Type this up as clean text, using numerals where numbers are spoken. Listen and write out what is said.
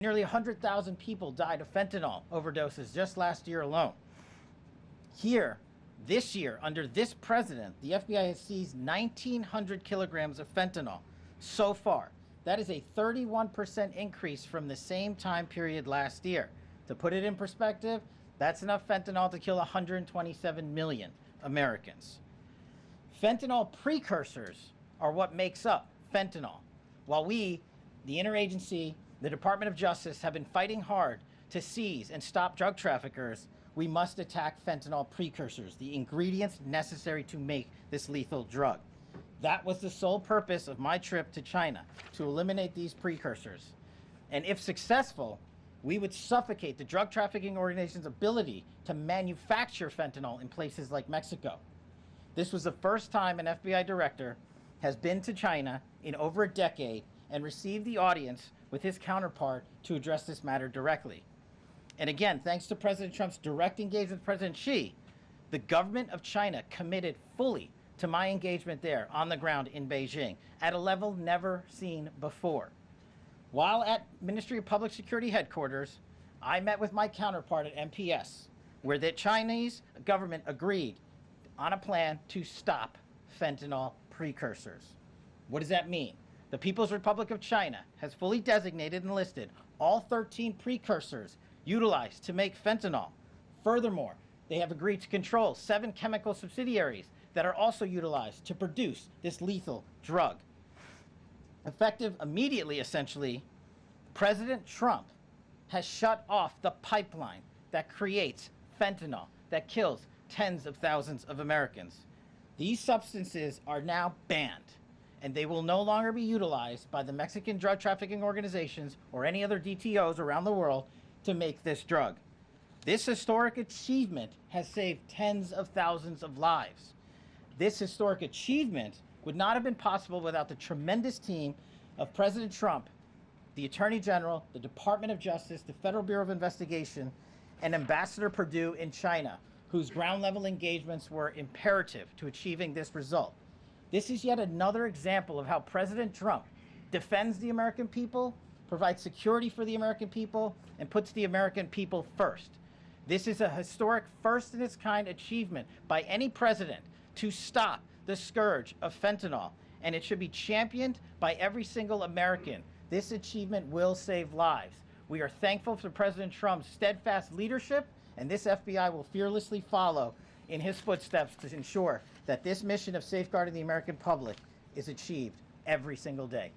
Nearly 100,000 people died of fentanyl overdoses just last year alone. Here, this year, under this president, the FBI has seized 1,900 kilograms of fentanyl so far. That is a 31% increase from the same time period last year. To put it in perspective, that's enough fentanyl to kill 127 million Americans. Fentanyl precursors are what makes up fentanyl. While we, the interagency, the Department of Justice, have been fighting hard to seize and stop drug traffickers, we must attack fentanyl precursors, the ingredients necessary to make this lethal drug. That was the sole purpose of my trip to China, to eliminate these precursors. And if successful, we would suffocate the drug trafficking organization's ability to manufacture fentanyl in places like Mexico. This was the first time an FBI director has been to China in over a decade and received the audience with his counterpart to address this matter directly. And again, thanks to President Trump's direct engagement with President Xi, the government of China committed fully to my engagement there on the ground in Beijing at a level never seen before. While at Ministry of Public Security headquarters, I met with my counterpart at MPS, where the Chinese government agreed on a plan to stop fentanyl precursors. What does that mean? The People's Republic of China has fully designated and listed all 13 precursors utilized to make fentanyl. Furthermore, they have agreed to control 7 chemical subsidiaries that are also utilized to produce this lethal drug. Effective immediately, essentially, President Trump has shut off the pipeline that creates fentanyl that kills tens of thousands of Americans. These substances are now banned, and they will no longer be utilized by the Mexican drug trafficking organizations or any other DTOs around the world to make this drug. This historic achievement has saved tens of thousands of lives. This historic achievement would not have been possible without the tremendous team of President Trump, the Attorney General, the Department of Justice, the Federal Bureau of Investigation, and Ambassador Perdue in China, whose ground-level engagements were imperative to achieving this result. This is yet another example of how President Trump defends the American people, provides security for the American people, and puts the American people first. This is a historic first-in-its-kind achievement by any president to stop the scourge of fentanyl, and it should be championed by every single American. This achievement will save lives. We are thankful for President Trump's steadfast leadership, and this FBI will fearlessly follow in his footsteps to ensure that this mission of safeguarding the American public is achieved every single day.